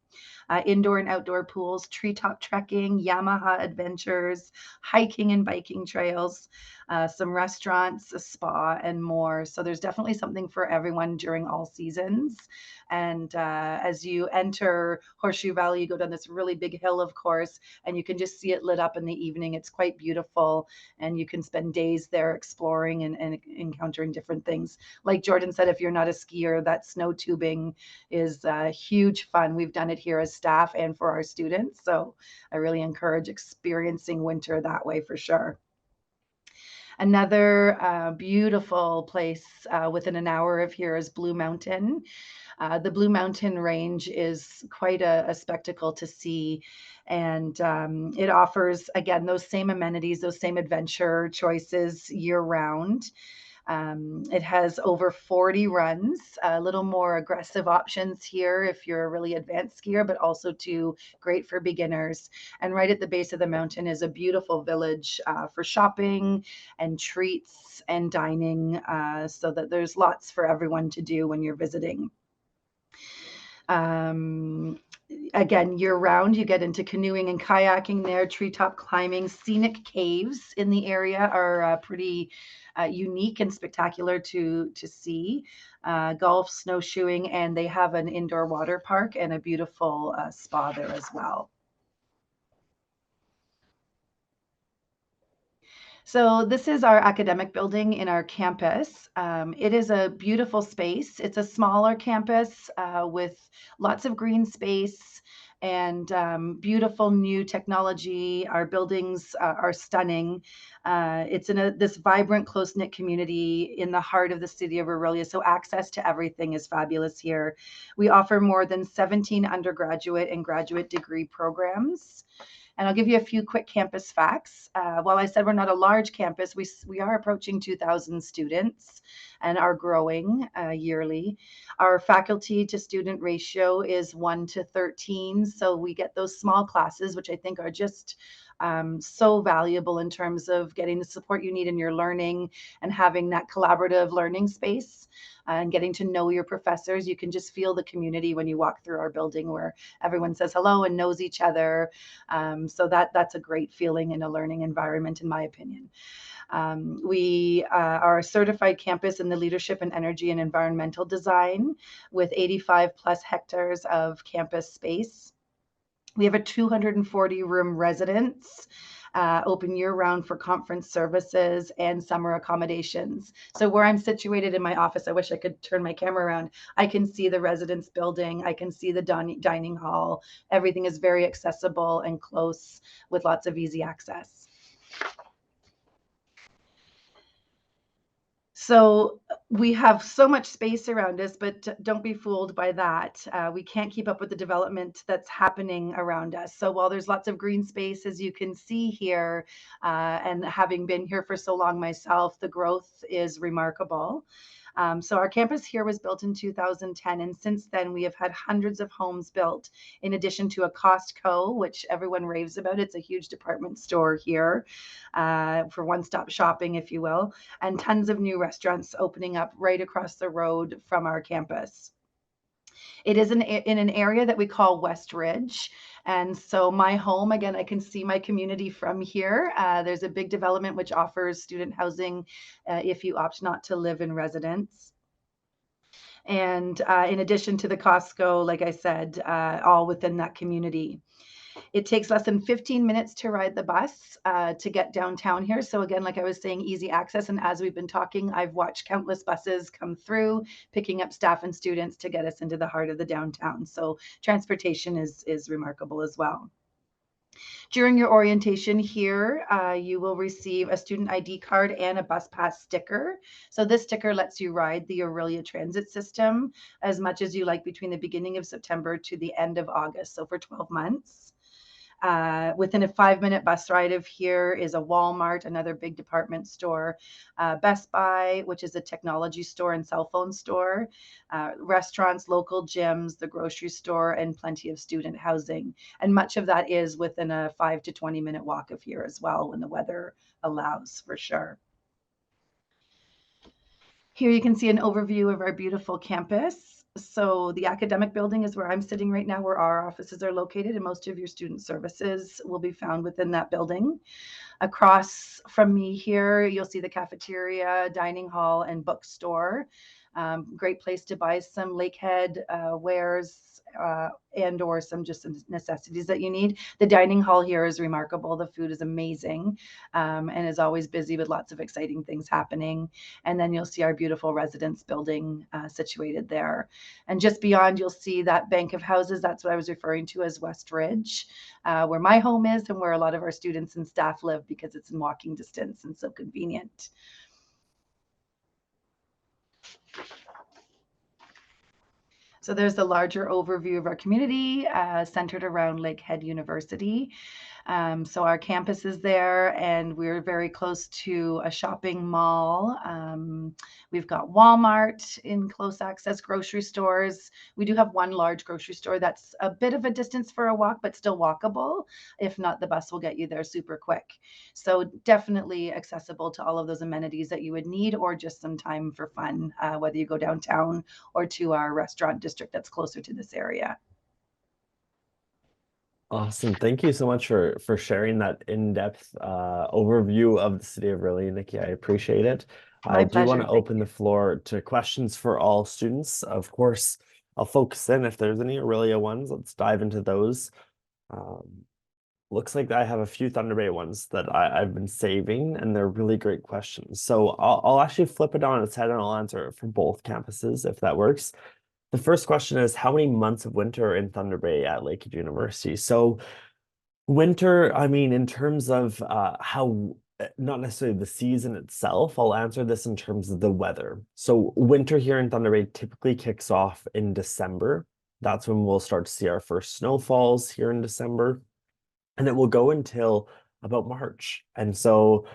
Indoor and outdoor pools, treetop trekking, Yamaha adventures, hiking and biking trails, some restaurants, a spa, and more. So there's definitely something for everyone during all seasons. And as you enter Horseshoe Valley, you go down this really big hill, of course, and you can just see it lit up in the evening. It's quite beautiful, and you can spend days there exploring and encountering different things. Like Jordan said, if you're not a skier, that snow tubing is huge fun. We've done it here as staff and for our students. So I really encourage experiencing winter that way for sure. Another beautiful place within an hour of here is Blue Mountain. The Blue Mountain Range is quite a spectacle to see. And it offers, again, those same amenities, those same adventure choices year round. It has over 40 runs, a little more aggressive options here if you're a really advanced skier, but also great for beginners. And right at the base of the mountain is a beautiful village for shopping and treats and dining, so that there's lots for everyone to do when you're visiting. Again, year round, you get into canoeing and kayaking there, treetop climbing. Scenic caves in the area are pretty unique and spectacular to see. Golf, snowshoeing, and they have an indoor water park and a beautiful spa there as well. So this is our academic building in our campus. It is a beautiful space. It's a smaller campus with lots of green space and beautiful new technology. Our buildings are stunning. It's in this vibrant, close-knit community in the heart of the city of Orillia, so access to everything is fabulous here. We offer more than 17 undergraduate and graduate degree programs. And I'll give you a few quick campus facts. While I said we're not a large campus, we are approaching 2,000 students and are growing yearly. Our faculty to student ratio is 1 to 13. So we get those small classes, which I think are just so valuable in terms of getting the support you need in your learning and having that collaborative learning space and getting to know your professors. You can just feel the community when you walk through our building where everyone says hello and knows each other. So that's a great feeling in a learning environment, in my opinion. We are a certified campus in the leadership and energy and environmental design with 85 plus hectares of campus space. We have a 240 room residence, open year round for conference services and summer accommodations. So where I'm situated in my office, I wish I could turn my camera around. I can see the residence building. I can see the dining hall. Everything is very accessible and close with lots of easy access. So we have so much space around us, but don't be fooled by that. We can't keep up with the development that's happening around us. So while there's lots of green space, as you can see here, and having been here for so long myself, the growth is remarkable. So our campus here was built in 2010, and since then we have had hundreds of homes built, in addition to a Costco, which everyone raves about. It's a huge department store here for one-stop shopping, if you will, and tons of new restaurants opening up right across the road from our campus. It is in an area that we call West Ridge. And so my home, again, I can see my community from here. There's a big development which offers student housing if you opt not to live in residence. And in addition to the Costco, like I said, all within that community. It takes less than 15 minutes to ride the bus to get downtown here. So again, like I was saying, easy access. And as we've been talking, I've watched countless buses come through, picking up staff and students to get us into the heart of the downtown. So transportation is remarkable as well. During your orientation here, you will receive a student ID card and a bus pass sticker. So this sticker lets you ride the Orillia transit system as much as you like between the beginning of September to the end of August, so for 12 months. Within a 5-minute bus ride of here is a Walmart, another big department store, Best Buy, which is a technology store and cell phone store, restaurants, local gyms, the grocery store, and plenty of student housing. And much of that is within a 5 to 20-minute walk of here as well when the weather allows, for sure. Here you can see an overview of our beautiful campus. So the academic building is where I'm sitting right now, where our offices are located, and most of your student services will be found within that building. Across from me here, you'll see the cafeteria, dining hall, and bookstore. Great place to buy some Lakehead wares and or some just necessities that you need. The dining hall here is remarkable. The food is amazing and is always busy with lots of exciting things happening. And then you'll see our beautiful residence building situated there. And just beyond, you'll see that bank of houses. That's what I was referring to as West Ridge, where my home is and where a lot of our students and staff live because it's in walking distance and so convenient. So there's the larger overview of our community centered around Lakehead University. So our campus is there and we're very close to a shopping mall. We've got Walmart in close access, grocery stores. We do have one large grocery store that's a bit of a distance for a walk, but still walkable. If not, the bus will get you there super quick. So definitely accessible to all of those amenities that you would need, or just some time for fun, whether you go downtown or to our restaurant district that's closer to this area. Awesome. Thank you so much for sharing that in-depth overview of the city of Orillia, Nikki. I appreciate it. I do want to open the floor to questions for all students. Of course, I'll focus in if there's any Orillia ones. Let's dive into those. looks like I have a few Thunder Bay ones that I've been saving, and they're really great questions. So I'll actually flip it on its head and I'll answer it for both campuses if that works. The first question is, how many months of winter are in Thunder Bay at Lakehead University? So winter, I mean, in terms of how, not necessarily the season itself, I'll answer this in terms of the weather. So winter here in Thunder Bay typically kicks off in December. That's when we'll start to see our first snowfalls here in December. And it will go until about March. And so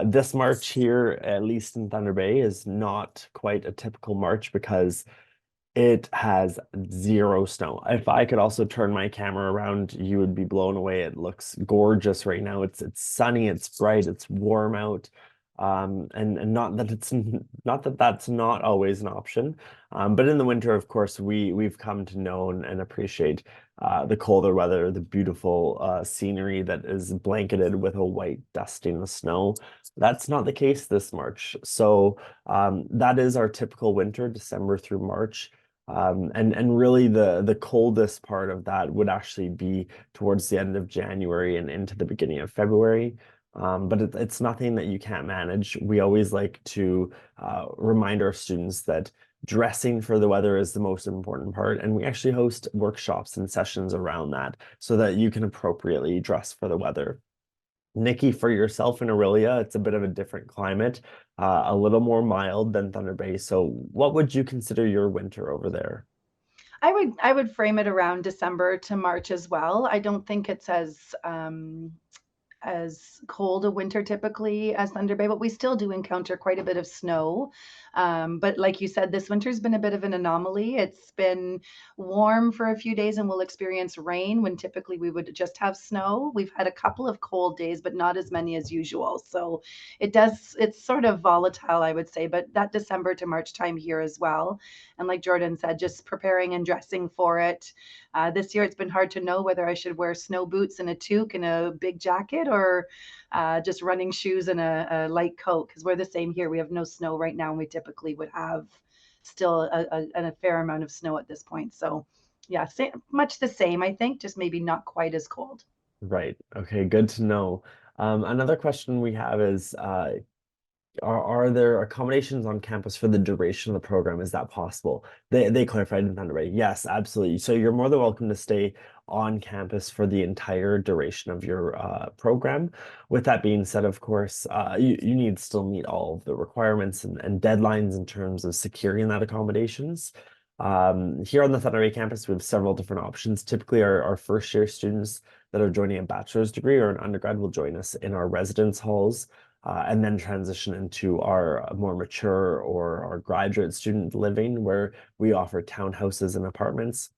this March here, at least in Thunder Bay, is not quite a typical March because it has zero snow. If I could also turn my camera around, you would be blown away. It looks gorgeous right now. It's sunny, it's bright, it's warm out. And not that it's not that that's not always an option. But in the winter, of course, we've come to know and appreciate the colder weather, the beautiful scenery that is blanketed with a white dusting of snow. That's not the case this March. So that is our typical winter, December through March. And really the coldest part of that would actually be towards the end of January and into the beginning of February. But it's nothing that you can't manage. We always like to remind our students that dressing for the weather is the most important part. And we actually host workshops and sessions around that so that you can appropriately dress for the weather. Nikki, for yourself in Orillia, it's a bit of a different climate, a little more mild than Thunder Bay. So what would you consider your winter over there? I would frame it around December to March as well. I don't think it's as cold a winter typically as Thunder Bay, but we still do encounter quite a bit of snow. But like you said, this winter's been a bit of an anomaly. It's been warm for a few days and we'll experience rain when typically we would just have snow. We've had a couple of cold days, but not as many as usual. So it's sort of volatile, I would say, but that December to March time here as well. And like Jordan said, just preparing and dressing for it. This year, it's been hard to know whether I should wear snow boots and a toque and a big jacket or just running shoes and a light coat, because we're the same here. We have no snow right now, and we typically would have still a fair amount of snow at this point. So yeah, much the same, I think, just maybe not quite as cold. Right. Okay, good to know. Another question we have is, are there accommodations on campus for the duration of the program? Is that possible? They clarified in Thunder Bay. Yes, absolutely. So you're more than welcome to stay on campus for the entire duration of your program. With that being said, of course, you need to still meet all of the requirements and deadlines in terms of securing that accommodations. Here on the Thunder Bay campus, we have several different options. Typically, our first year students that are joining a bachelor's degree or an undergrad will join us in our residence halls. And then transition into our more mature or our graduate student living, where we offer townhouses and apartments.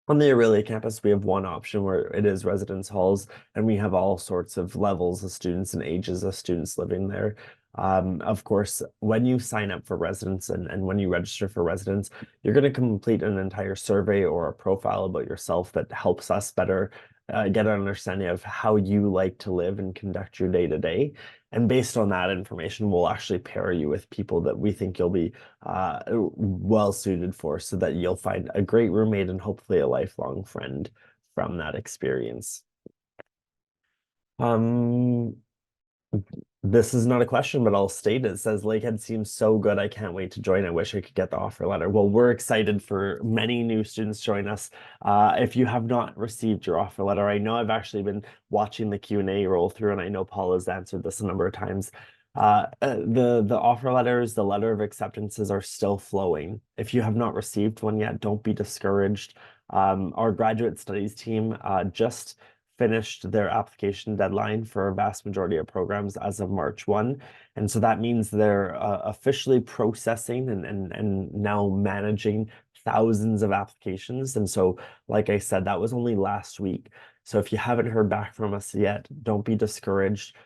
On the Orillia campus, we have one option where it is residence halls, and we have all sorts of levels of students and ages of students living there. Of course, when you sign up for residence and when you register for residence, you're going to complete an entire survey or a profile about yourself that helps us better get an understanding of how you like to live and conduct your day to day. And based on that information, we'll actually pair you with people that we think you'll be well suited for, so that you'll find a great roommate and hopefully a lifelong friend from that experience. This is not a question, but I'll state it. It says, Lakehead seems so good. I can't wait to join. I wish I could get the offer letter. Well, we're excited for many new students join us. If you have not received your offer letter, I know I've actually been watching the Q&A roll through, and I know Paul has answered this a number of times. The offer letters, the letter of acceptances are still flowing. If you have not received one yet, don't be discouraged. Our graduate studies team just finished their application deadline for a vast majority of programs as of March 1. And so that means they're officially processing and now managing thousands of applications. And so, like I said, that was only last week. So if you haven't heard back from us yet, don't be discouraged.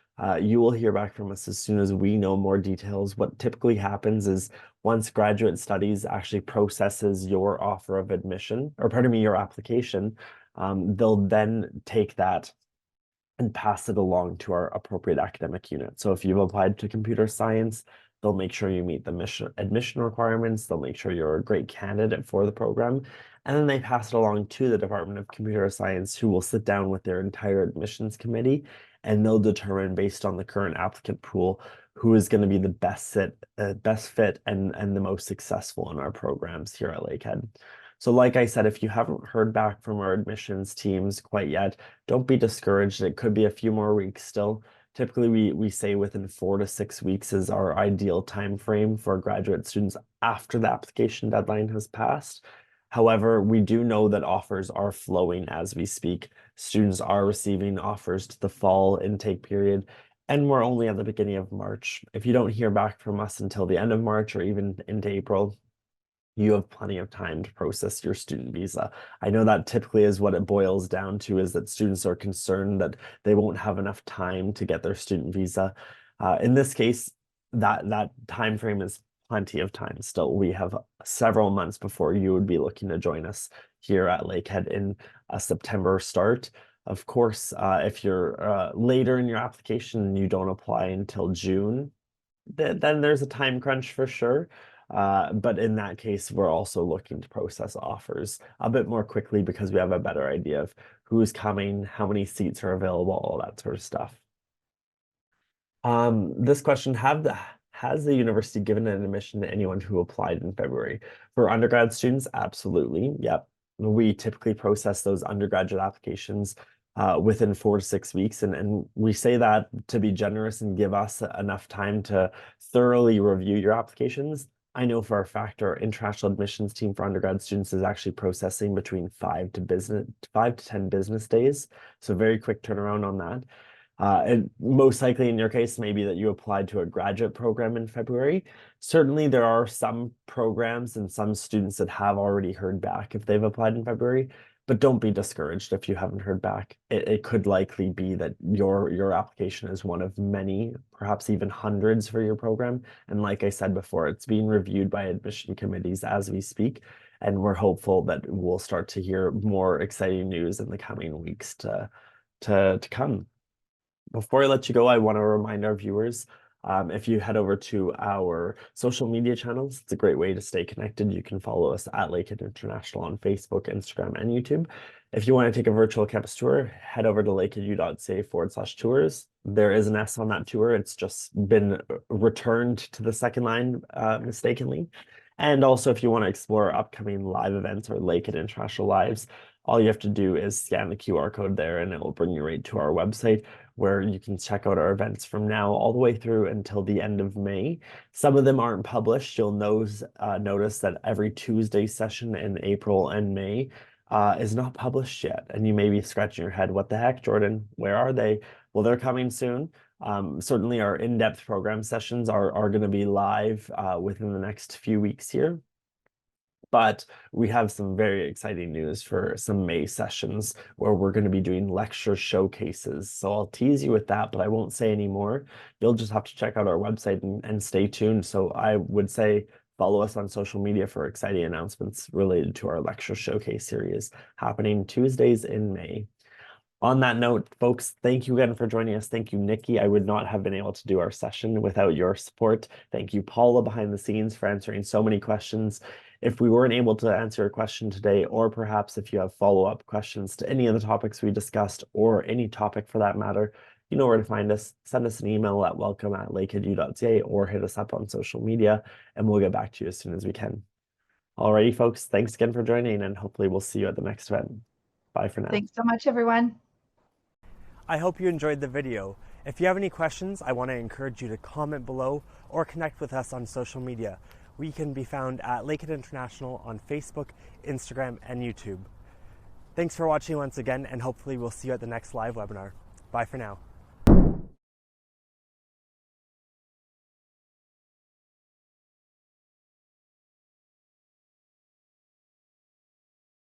You will hear back from us as soon as we know more details. What typically happens is once graduate studies actually processes your offer of admission, or pardon me, your application, they'll then take that and pass it along to our appropriate academic unit. So if you've applied to computer science, they'll make sure you meet the admission requirements. They'll make sure you're a great candidate for the program. and then they pass it along to the Department of Computer Science, who will sit down with their entire admissions committee, and they'll determine based on the current applicant pool who is going to be the best fit and the most successful in our programs here at Lakehead. So like I said, if you haven't heard back from our admissions teams quite yet, don't be discouraged. It could be a few more weeks still. Typically, we say within 4 to 6 weeks is our ideal time frame for graduate students after the application deadline has passed. However, we do know that offers are flowing as we speak. Students are receiving offers to the fall intake period, and we're only at the beginning of March. If you don't hear back from us until the end of March or even into April, you have plenty of time to process your student visa. I know that typically is what it boils down to, is that students are concerned that they won't have enough time to get their student visa. In this case, that time frame is plenty of time still. We have several months before you would be looking to join us here at Lakehead in a September start. Of course, if you're later in your application and you don't apply until June, then there's a time crunch for sure. But in that case, we're also looking to process offers a bit more quickly because we have a better idea of who's coming, how many seats are available, all that sort of stuff. This question, has the university given an admission to anyone who applied in February? For undergrad students, absolutely. Yep. We typically process those undergraduate applications within 4 to 6 weeks. And we say that to be generous and give us enough time to thoroughly review your applications. I know for a fact our international admissions team for undergrad students is actually processing between 5 to 10 business days. So very quick turnaround on that. And most likely in your case, maybe that you applied to a graduate program in February. Certainly there are some programs and some students that have already heard back if they've applied in February, but don't be discouraged if you haven't heard back. It could likely be that your application is one of many, perhaps even hundreds for your program. And like I said before, it's being reviewed by admission committees as we speak. And we're hopeful that we'll start to hear more exciting news in the coming weeks to come. Before I let you go, I want to remind our viewers, if you head over to our social media channels, it's a great way to stay connected. You can follow us at Lakehead International on Facebook, Instagram, and YouTube. If you want to take a virtual campus tour, head over to lakeheadu.ca/tours. There is an S on that tour. It's just been returned to the second line mistakenly. And also, if you want to explore upcoming live events or Lakehead International Lives, all you have to do is scan the QR code there and it will bring you right to our website, where you can check out our events from now all the way through until the end of May. Some of them aren't published. You'll notice that every Tuesday session in April and May is not published yet. And you may be scratching your head, what the heck, Jordan? Where are they? Well, they're coming soon. Certainly our in-depth program sessions are going to be live within the next few weeks here. But we have some very exciting news for some May sessions where we're going to be doing lecture showcases. So I'll tease you with that, but I won't say any more. You'll just have to check out our website and stay tuned. So I would say follow us on social media for exciting announcements related to our lecture showcase series happening Tuesdays in May. On that note, folks, thank you again for joining us. Thank you, Nikki. I would not have been able to do our session without your support. Thank you, Paula, behind the scenes, for answering so many questions. If we weren't able to answer a question today, or perhaps if you have follow-up questions to any of the topics we discussed, or any topic for that matter, you know where to find us. Send us an email at welcome@lakeheadu.ca or hit us up on social media, and we'll get back to you as soon as we can. Alrighty, folks, thanks again for joining, and hopefully we'll see you at the next event. Bye for now. Thanks so much, everyone. I hope you enjoyed the video. If you have any questions, I want to encourage you to comment below or connect with us on social media. We can be found at Lakehead International on Facebook, Instagram, and YouTube. Thanks for watching once again, and hopefully we'll see you at the next live webinar. Bye for now.